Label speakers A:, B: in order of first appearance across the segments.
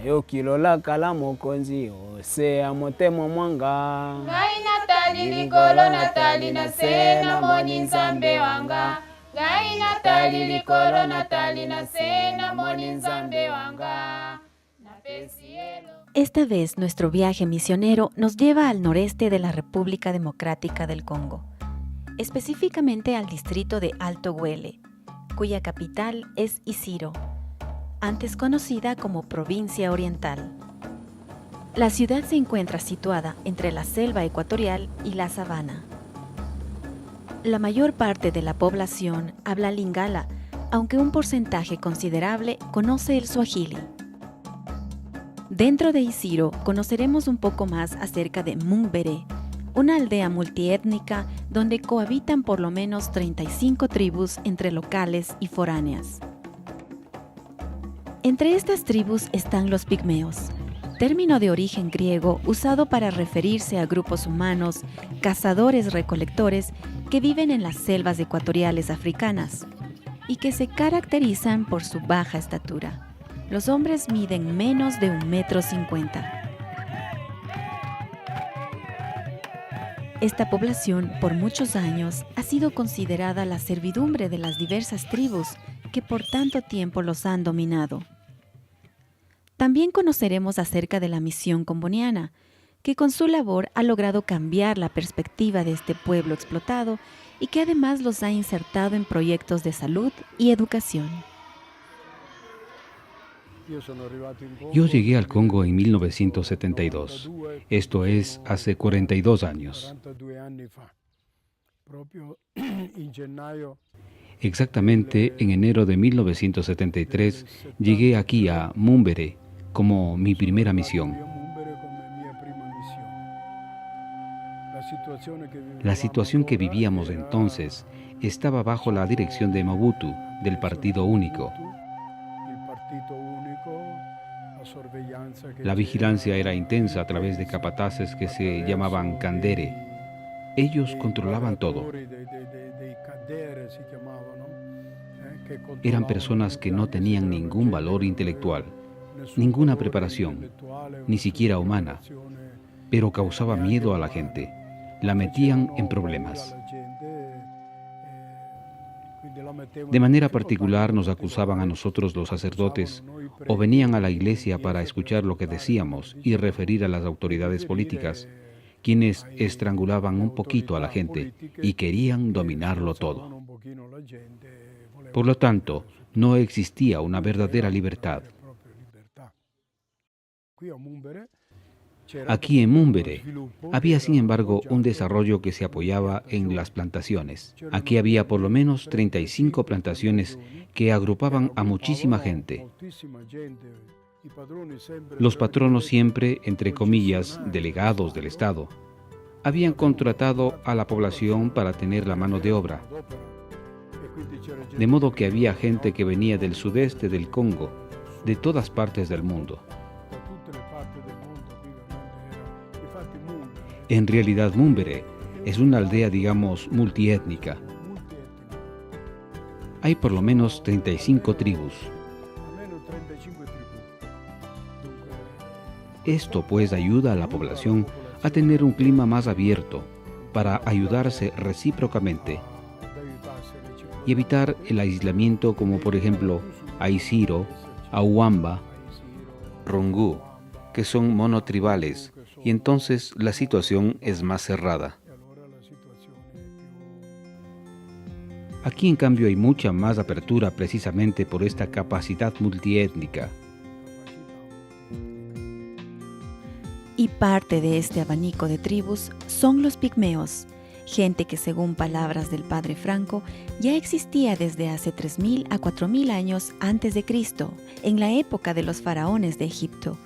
A: yokilola kala mokonzi osea motema mwanga
B: ngai natali likolo natali na se namoni nzambe wanga ngai natali likolo natali na se namoni nzambe wanga.
C: Esta vez nuestro viaje misionero nos lleva al noreste de la República Democrática del Congo, específicamente al distrito de Alto Huele, cuya capital es Isiro, antes conocida como Provincia Oriental. La ciudad se encuentra situada entre la selva ecuatorial y la sabana. La mayor parte de la población habla lingala, aunque un porcentaje considerable conoce el suajili. Dentro de Isiro conoceremos un poco más acerca de Mumbere, una aldea multiétnica donde cohabitan por lo menos 35 tribus entre locales y foráneas. Entre estas tribus están los pigmeos, término de origen griego usado para referirse a grupos humanos, cazadores-recolectores que viven en las selvas ecuatoriales africanas y que se caracterizan por su baja estatura. Los hombres miden menos de 1,50 m. Esta población, por muchos años, ha sido considerada la servidumbre de las diversas tribus que por tanto tiempo los han dominado. También conoceremos acerca de la misión comboniana, que con su labor ha logrado cambiar la perspectiva de este pueblo explotado y que además los ha insertado en proyectos de salud y educación.
D: Yo llegué al Congo en 1972, esto es, hace 42 años. Exactamente en enero de 1973 llegué aquí a Mumbere como mi primera misión. La situación que vivíamos entonces estaba bajo la dirección de Mobutu, del Partido Único. La vigilancia era intensa a través de capataces que se llamaban Kandere. Ellos controlaban todo. Eran personas que no tenían ningún valor intelectual, ninguna preparación, ni siquiera humana, pero causaba miedo a la gente, la metían en problemas. De manera particular nos acusaban a nosotros los sacerdotes o venían a la iglesia para escuchar lo que decíamos y referir a las autoridades políticas, quienes estrangulaban un poquito a la gente y querían dominarlo todo. Por lo tanto, no existía una verdadera libertad. Aquí en Mumbere había, sin embargo, un desarrollo que se apoyaba en las plantaciones. Aquí había por lo menos 35 plantaciones que agrupaban a muchísima gente. Los patronos siempre, entre comillas, delegados del Estado, habían contratado a la población para tener la mano de obra. De modo que había gente que venía del sudeste del Congo, de todas partes del mundo. En realidad, Mumbere es una aldea, digamos, multiétnica. Hay por lo menos 35 tribus. Esto pues ayuda a la población a tener un clima más abierto para ayudarse recíprocamente y evitar el aislamiento como por ejemplo Aisiro, Auamba, Rongu, que son monotribales, y entonces la situación es más cerrada. Aquí en cambio hay mucha más apertura precisamente por esta capacidad multiétnica.
C: Y parte de este abanico de tribus son los pigmeos, gente que según palabras del padre Franco ya existía desde hace 3.000 a 4.000 años antes de Cristo, en la época de los faraones de Egipto,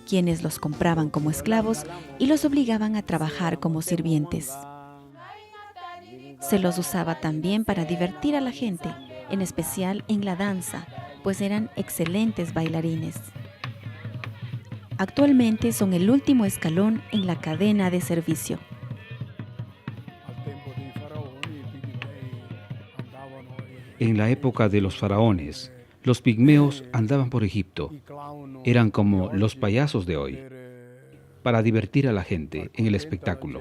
C: quienes los compraban como esclavos y los obligaban a trabajar como sirvientes. Se los usaba también para divertir a la gente, en especial en la danza, pues eran excelentes bailarines. Actualmente son el último escalón en la cadena de servicio.
D: En la época de los faraones, Los pigmeos andaban por Egipto. Eran como los payasos de hoy, para divertir a la gente en el espectáculo.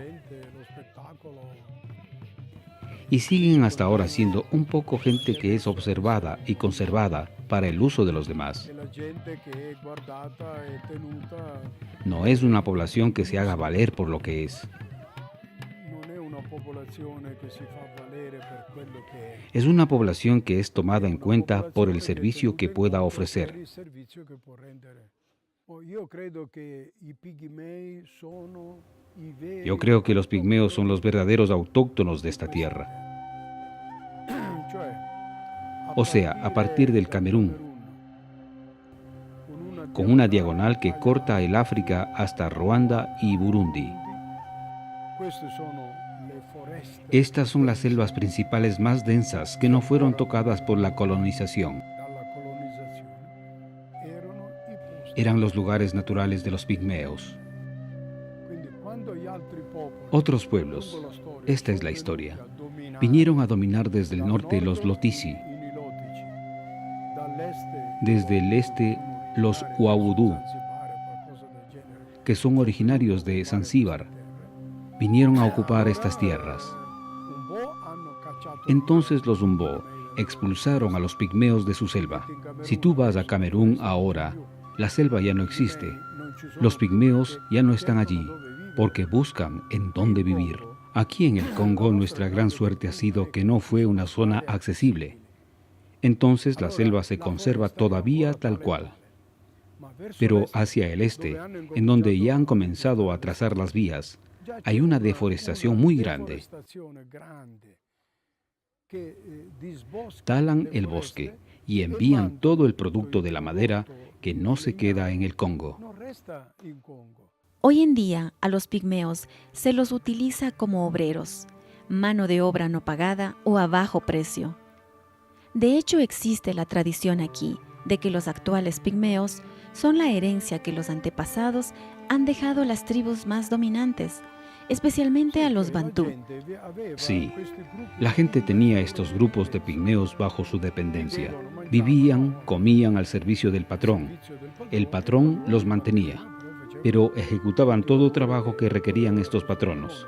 D: Y siguen hasta ahora siendo un poco gente que es observada y conservada para el uso de los demás. No es una población que se haga valer por lo que es. Es una población que es tomada en cuenta por el servicio que pueda ofrecer. Yo creo que los pigmeos son los verdaderos autóctonos de esta tierra. O sea, a partir del Camerún, con una diagonal que corta el África hasta Ruanda y Burundi. Estas son las selvas principales más densas que no fueron tocadas por la colonización. Eran los lugares naturales de los pigmeos. Otros pueblos, esta es la historia, vinieron a dominar desde el norte los Lotisi, desde el este los Huaudú, que son originarios de Zanzíbar, vinieron a ocupar estas tierras. Entonces los Umbo expulsaron a los pigmeos de su selva. Si tú vas a Camerún ahora, la selva ya no existe. Los pigmeos ya no están allí, porque buscan en dónde vivir. Aquí en el Congo nuestra gran suerte ha sido que no fue una zona accesible. Entonces la selva se conserva todavía tal cual. Pero hacia el este, en donde ya han comenzado a trazar las vías, hay una deforestación muy grande. Talan el bosque y envían todo el producto de la madera que no se queda en el Congo.
C: Hoy en día a los pigmeos se los utiliza como obreros, mano de obra no pagada o a bajo precio. De hecho, existe la tradición aquí de que los actuales pigmeos son la herencia que los antepasados han dejado a las tribus más dominantes, especialmente a los bantú.
D: Sí, la gente tenía estos grupos de pigmeos bajo su dependencia. Vivían, comían al servicio del patrón. El patrón los mantenía, pero ejecutaban todo trabajo que requerían estos patronos.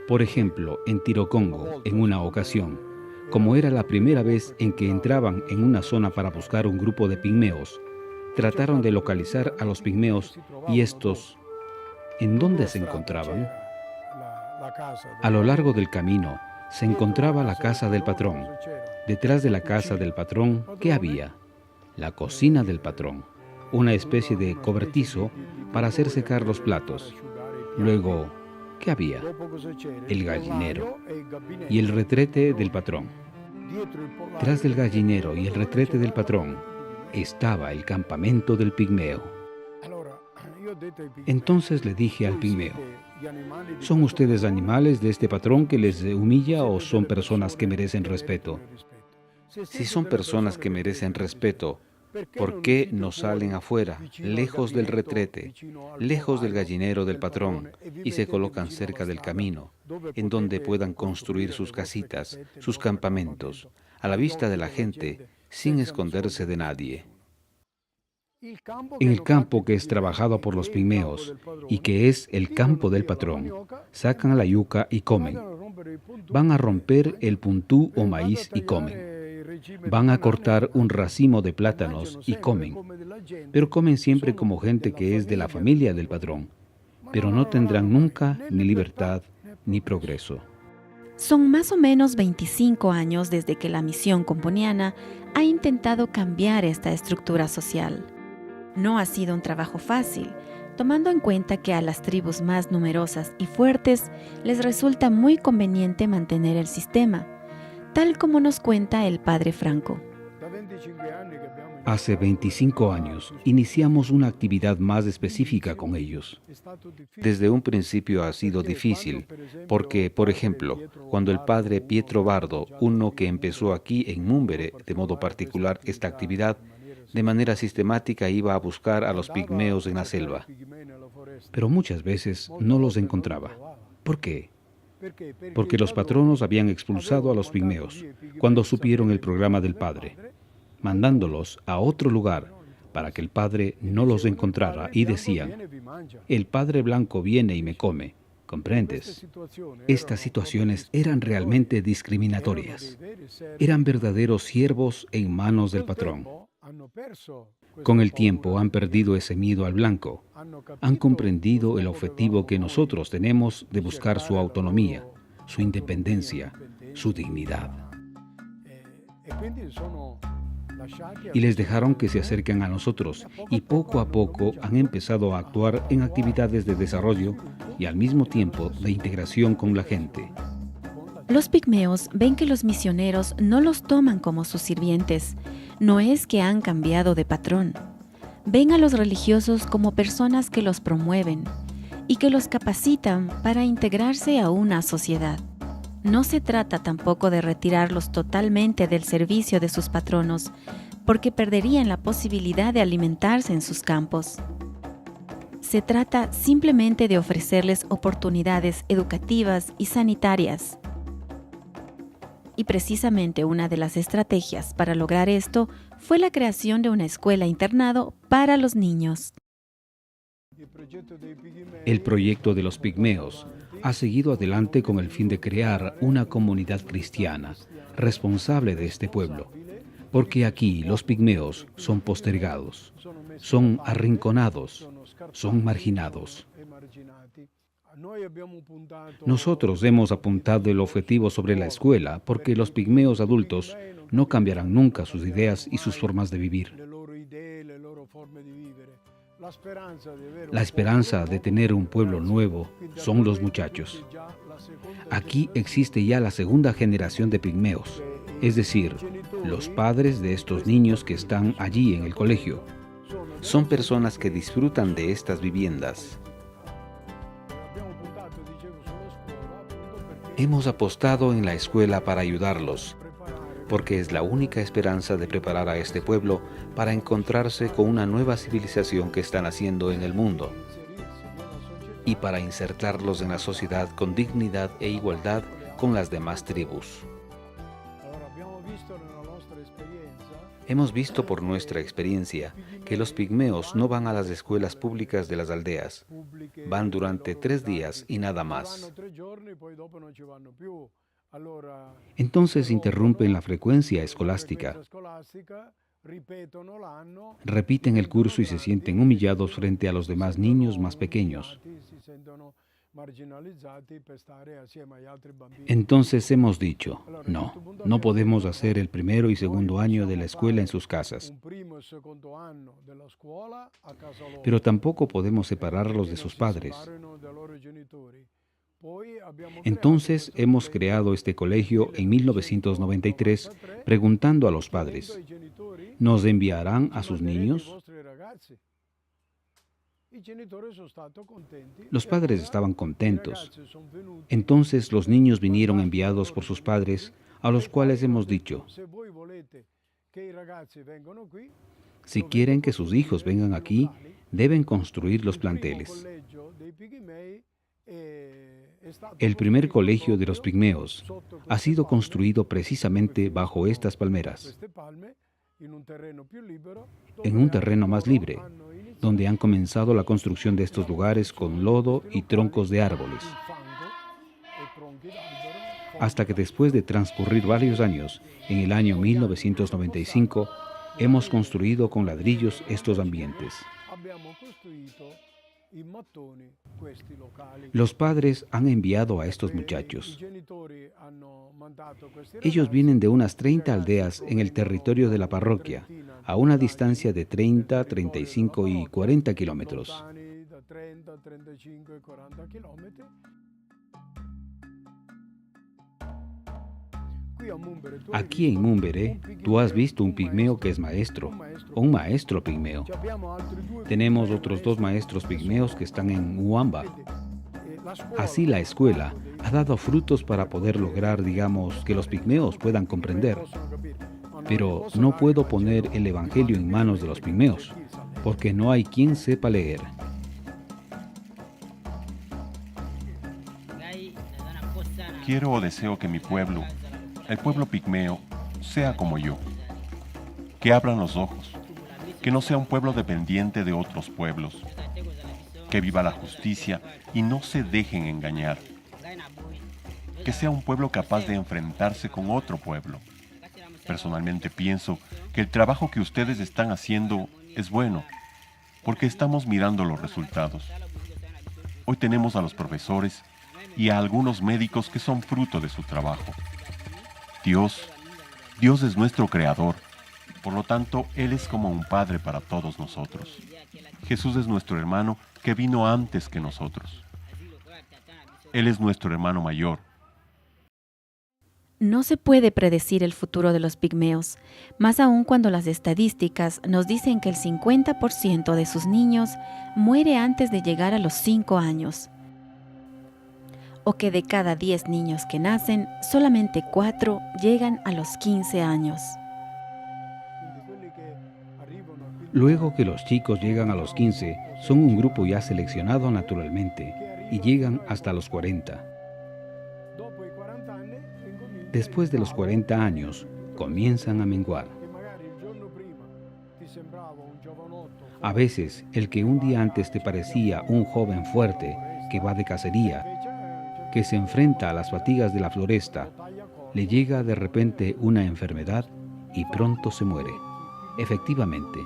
D: Por ejemplo, en Tirocongo, en una ocasión, como era la primera vez en que entraban en una zona para buscar un grupo de pigmeos, trataron de localizar a los pigmeos y estos, ¿en dónde se encontraban? A lo largo del camino se encontraba la casa del patrón. Detrás de la casa del patrón, ¿qué había? La cocina del patrón, una especie de cobertizo para hacer secar los platos. Luego, ¿qué había? El gallinero y el retrete del patrón. Tras del gallinero y el retrete del patrón estaba el campamento del pigmeo. Entonces le dije al pigmeo: ¿son ustedes animales de este patrón que les humilla o son personas que merecen respeto? Si son personas que merecen respeto, ¿por qué no salen afuera, lejos del retrete, lejos del gallinero del patrón, y se colocan cerca del camino, en donde puedan construir sus casitas, sus campamentos, a la vista de la gente, sin esconderse de nadie? En el campo que es trabajado por los pigmeos y que es el campo del patrón, sacan la yuca y comen. Van a romper el puntú o maíz y comen. Van a cortar un racimo de plátanos y comen. Pero comen siempre como gente que es de la familia del patrón. Pero no tendrán nunca ni libertad ni progreso.
C: Son más o menos 25 años desde que la misión componiana ha intentado cambiar esta estructura social. No ha sido un trabajo fácil, tomando en cuenta que a las tribus más numerosas y fuertes les resulta muy conveniente mantener el sistema, tal como nos cuenta el padre Franco.
D: Hace 25 años iniciamos una actividad más específica con ellos. Desde un principio ha sido difícil, porque, por ejemplo, cuando el padre Pietro Bardo, uno que empezó aquí en Múmbere de modo particular esta actividad, de manera sistemática iba a buscar a los pigmeos en la selva, pero muchas veces no los encontraba. ¿Por qué? Porque los patronos habían expulsado a los pigmeos cuando supieron el programa del padre. mandándolos a otro lugar para que el padre no los encontrara, y decían: el padre blanco viene y me come. ¿Comprendes? Estas situaciones eran realmente discriminatorias. Eran verdaderos siervos en manos del patrón. Con el tiempo han perdido ese miedo al blanco. Han comprendido el objetivo que nosotros tenemos de buscar su autonomía, su independencia, su dignidad. Y les dejaron que se acerquen a nosotros, y poco a poco han empezado a actuar en actividades de desarrollo y al mismo tiempo de integración con la gente.
C: Los pigmeos ven que los misioneros no los toman como sus sirvientes. No es que han cambiado de patrón. Ven a los religiosos como personas que los promueven y que los capacitan para integrarse a una sociedad. No se trata tampoco de retirarlos totalmente del servicio de sus patronos, porque perderían la posibilidad de alimentarse en sus campos. Se trata simplemente de ofrecerles oportunidades educativas y sanitarias. Y precisamente una de las estrategias para lograr esto fue la creación de una escuela-internado para los niños.
D: El proyecto de los pigmeos ha seguido adelante con el fin de crear una comunidad cristiana responsable de este pueblo, porque aquí los pigmeos son postergados, son arrinconados, son marginados. Nosotros hemos apuntado el objetivo sobre la escuela porque los pigmeos adultos no cambiarán nunca sus ideas y sus formas de vivir. La esperanza de tener un pueblo nuevo son los muchachos. Aquí existe ya la segunda generación de pigmeos, es decir, los padres de estos niños que están allí en el colegio. Son personas que disfrutan de estas viviendas. Hemos apostado en la escuela para ayudarlos, porque es la única esperanza de preparar a este pueblo para encontrarse con una nueva civilización que están haciendo en el mundo y para insertarlos en la sociedad con dignidad e igualdad con las demás tribus. Hemos visto por nuestra experiencia que los pigmeos no van a las escuelas públicas de las aldeas. Van durante 3 días y nada más. Entonces interrumpen la frecuencia escolástica, repiten el curso y se sienten humillados frente a los demás niños más pequeños. Entonces hemos dicho, no podemos hacer el primero y segundo año de la escuela en sus casas. Pero tampoco podemos separarlos de sus padres. Entonces hemos creado este colegio en 1993 preguntando a los padres, ¿nos enviarán a sus niños? Los padres estaban contentos. Entonces los niños vinieron enviados por sus padres, a los cuales hemos dicho, si quieren que sus hijos vengan aquí, deben construir los planteles. El primer colegio de los pigmeos ha sido construido precisamente bajo estas palmeras, en un terreno más libre, donde han comenzado la construcción de estos lugares con lodo y troncos de árboles. Hasta que después de transcurrir varios años, en el año 1995, hemos construido con ladrillos estos ambientes. Los padres han enviado a estos muchachos. Ellos vienen de unas 30 aldeas en el territorio de la parroquia, a una distancia de 30, 35 y 40 kilómetros. Aquí en Mumbere, tú has visto un pigmeo que es maestro, o un maestro pigmeo. Tenemos otros 2 maestros pigmeos que están en Uamba. Así la escuela ha dado frutos para poder lograr, digamos, que los pigmeos puedan comprender. Pero no puedo poner el evangelio en manos de los pigmeos, porque no hay quien sepa leer.
E: Quiero o deseo que mi pueblo, el pueblo pigmeo, sea como yo, que abran los ojos, que no sea un pueblo dependiente de otros pueblos, que viva la justicia y no se dejen engañar, que sea un pueblo capaz de enfrentarse con otro pueblo. Personalmente pienso que el trabajo que ustedes están haciendo es bueno, porque estamos mirando los resultados. Hoy tenemos a los profesores y a algunos médicos que son fruto de su trabajo. Dios es nuestro creador, por lo tanto, Él es como un padre para todos nosotros. Jesús es nuestro hermano que vino antes que nosotros. Él es nuestro hermano mayor.
C: No se puede predecir el futuro de los pigmeos, más aún cuando las estadísticas nos dicen que el 50% de sus niños muere antes de llegar a los 5 años, o que de cada 10 niños que nacen, solamente 4 llegan a los 15 años.
D: Luego que los chicos llegan a los 15, son un grupo ya seleccionado naturalmente y llegan hasta los 40. Después de los 40 años, comienzan a menguar. A veces, el que un día antes te parecía un joven fuerte que va de cacería, que se enfrenta a las fatigas de la floresta, le llega de repente una enfermedad y pronto se muere. Efectivamente,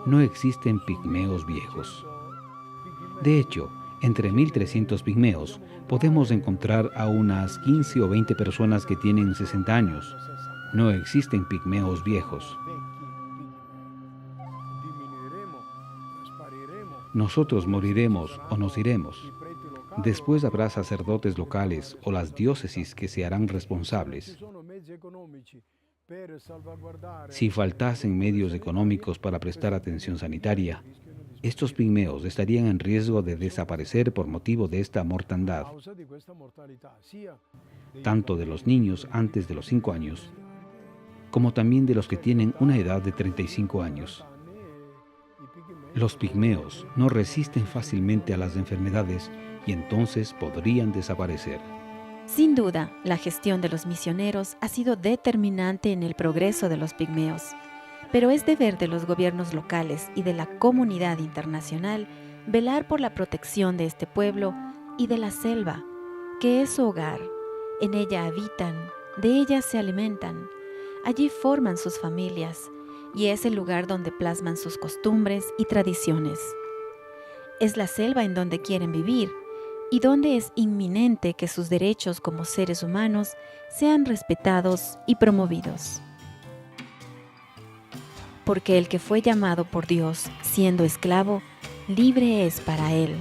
D: no existen pigmeos viejos. De hecho, entre 1.300 pigmeos podemos encontrar a unas 15 o 20 personas que tienen 60 años. No existen pigmeos viejos. Nosotros moriremos o nos iremos. Después habrá sacerdotes locales o las diócesis que se harán responsables. Si faltasen medios económicos para prestar atención sanitaria, estos pigmeos estarían en riesgo de desaparecer por motivo de esta mortandad, tanto de los niños antes de los 5 años, como también de los que tienen una edad de 35 años. Los pigmeos no resisten fácilmente a las enfermedades y entonces podrían desaparecer.
C: Sin duda, la gestión de los misioneros ha sido determinante en el progreso de los pigmeos, pero es deber de los gobiernos locales y de la comunidad internacional velar por la protección de este pueblo y de la selva, que es su hogar. En ella habitan, de ella se alimentan, allí forman sus familias y es el lugar donde plasman sus costumbres y tradiciones. Es la selva en donde quieren vivir y donde es inminente que sus derechos como seres humanos sean respetados y promovidos. Porque el que fue llamado por Dios siendo esclavo, libre es para él.